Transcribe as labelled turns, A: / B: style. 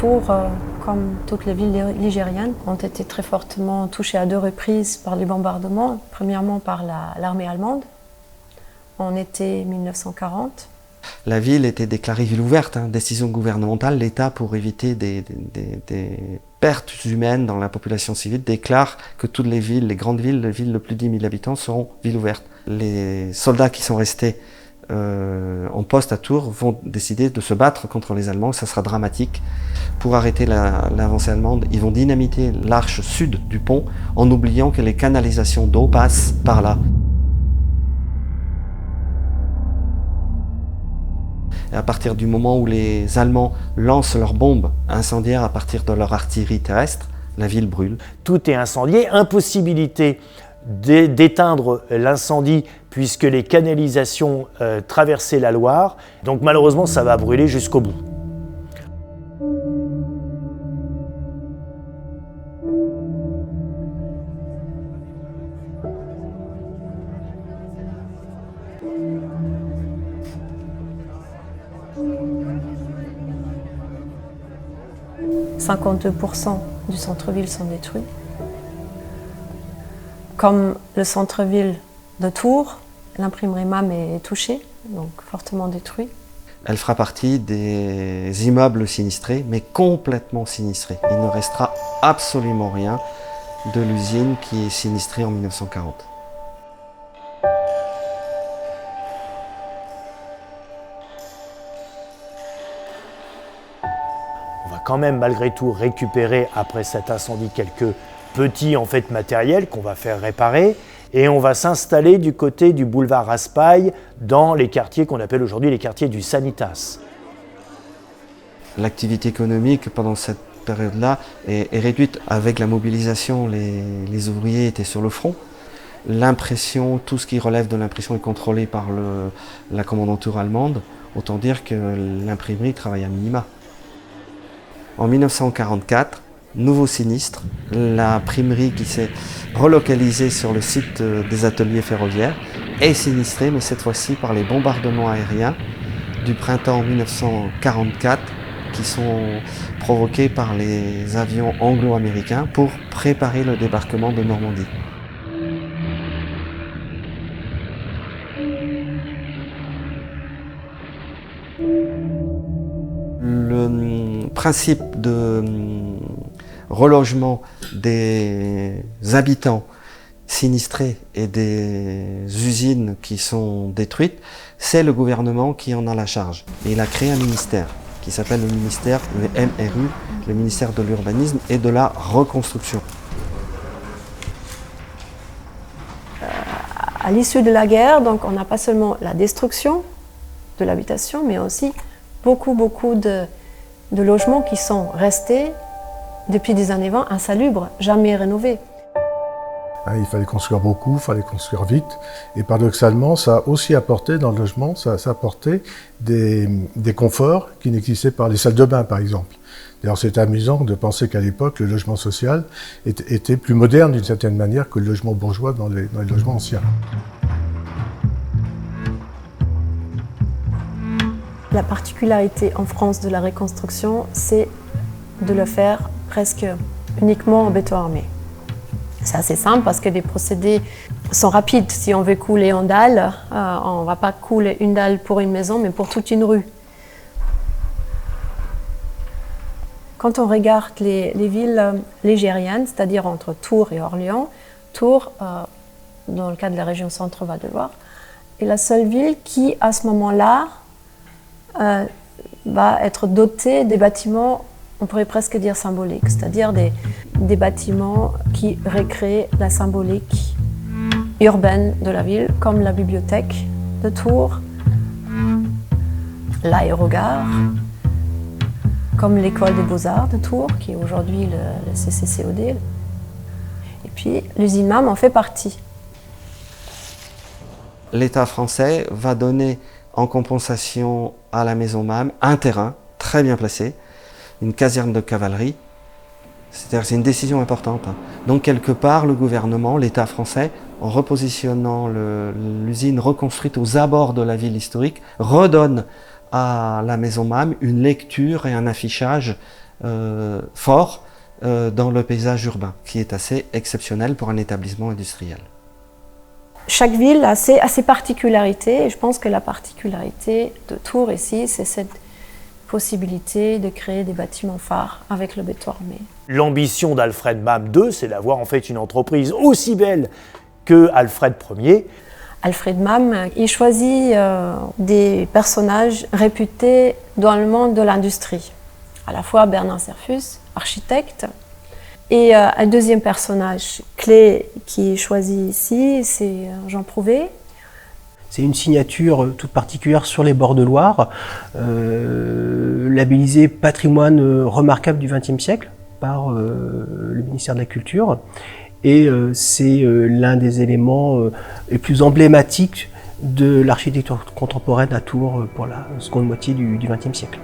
A: Tours, comme toutes les villes ligériennes, ont été très fortement touchées à 2 reprises par les bombardements. Premièrement par l'armée allemande, en été 1940.
B: La ville était déclarée ville ouverte, décision gouvernementale. L'État, pour éviter des pertes humaines dans la population civile, déclare que toutes les villes, les grandes villes, les villes de plus de 10 000 habitants seront villes ouvertes. Les soldats qui sont restés en poste à Tours vont décider de se battre contre les Allemands. Ça sera dramatique. Pour arrêter l'avancée allemande, ils vont dynamiter l'arche sud du pont en oubliant que les canalisations d'eau passent par là. Et à partir du moment où les Allemands lancent leurs bombes incendiaires à partir de leur artillerie terrestre, la ville brûle.
C: Tout est incendié, impossibilité d'éteindre l'incendie puisque les canalisations traversaient la Loire. Donc malheureusement, ça va brûler jusqu'au bout. «
A: 52% du centre-ville sont détruits. Comme le centre-ville de Tours, l'imprimerie MAM est touchée, donc fortement détruit.
B: Elle fera partie des immeubles sinistrés, mais complètement sinistrés. Il ne restera absolument rien de l'usine qui est sinistrée en 1940.
C: On va quand même malgré tout récupérer après cet incendie quelques petits matériels qu'on va faire réparer et on va s'installer du côté du boulevard Raspail dans les quartiers qu'on appelle aujourd'hui les quartiers du Sanitas.
B: L'activité économique pendant cette période-là est réduite. Avec la mobilisation, les ouvriers étaient sur le front. L'impression, tout ce qui relève de l'impression est contrôlé par la commandanture allemande. Autant dire que l'imprimerie travaille à minima. En 1944, nouveau sinistre, l'imprimerie qui s'est relocalisée sur le site des ateliers ferroviaires est sinistrée, mais cette fois-ci par les bombardements aériens du printemps 1944 qui sont provoqués par les avions anglo-américains pour préparer le débarquement de Normandie. Le principe de relogement des habitants sinistrés et des usines qui sont détruites, c'est le gouvernement qui en a la charge. Et il a créé un ministère qui s'appelle le ministère, le MRU, le ministère de l'Urbanisme et de la Reconstruction.
A: À l'issue de la guerre, donc, on n'a pas seulement la destruction de l'habitation, mais aussi beaucoup de logements qui sont restés depuis des années 20 insalubres, jamais rénovés.
D: Il fallait construire beaucoup, il fallait construire vite. Et paradoxalement, ça a aussi apporté dans le logement, ça apportait des conforts qui n'existaient pas. Les salles de bain, par exemple. D'ailleurs, c'est amusant de penser qu'à l'époque, le logement social était plus moderne d'une certaine manière que le logement bourgeois dans les logements anciens.
A: La particularité en France de la reconstruction, c'est de le faire presque uniquement en béton armé. C'est assez simple parce que les procédés sont rapides. Si on veut couler en dalle, on ne va pas couler une dalle pour une maison, mais pour toute une rue. Quand on regarde les villes ligériennes, c'est-à-dire entre Tours et Orléans, Tours, dans le cas de la région Centre-Val de Loire, est la seule ville qui, à ce moment-là, va être dotée des bâtiments, on pourrait presque dire symboliques, c'est-à-dire des bâtiments qui recréent la symbolique urbaine de la ville, comme la bibliothèque de Tours, l'aérogare, comme l'école des beaux-arts de Tours, qui est aujourd'hui le CCCOD. Et puis l'usine MAM en fait partie.
B: L'État français va donner en compensation à la maison MAM un terrain très bien placé, une caserne de cavalerie. C'est-à-dire que c'est une décision importante. Donc quelque part, le gouvernement, l'État français, en repositionnant l'usine reconstruite aux abords de la ville historique, redonne à la maison MAM une lecture et un affichage fort dans le paysage urbain, qui est assez exceptionnel pour un établissement industriel.
A: Chaque ville a ses particularités, et je pense que la particularité de Tours ici, c'est cette possibilité de créer des bâtiments phares avec le béton armé.
C: L'ambition d'Alfred Mahm II, c'est d'avoir en fait une entreprise aussi belle que Alfred Ier.
A: Alfred Mahm, il choisit des personnages réputés dans le monde de l'industrie. À la fois Bernard Serfus, architecte, et un deuxième personnage clé qui est choisi ici, c'est Jean Prouvé.
E: C'est une signature toute particulière sur les bords de Loire, labellisée patrimoine remarquable du XXe siècle par le ministère de la Culture. Et c'est l'un des éléments les plus emblématiques de l'architecture contemporaine à Tours pour la seconde moitié du XXe siècle.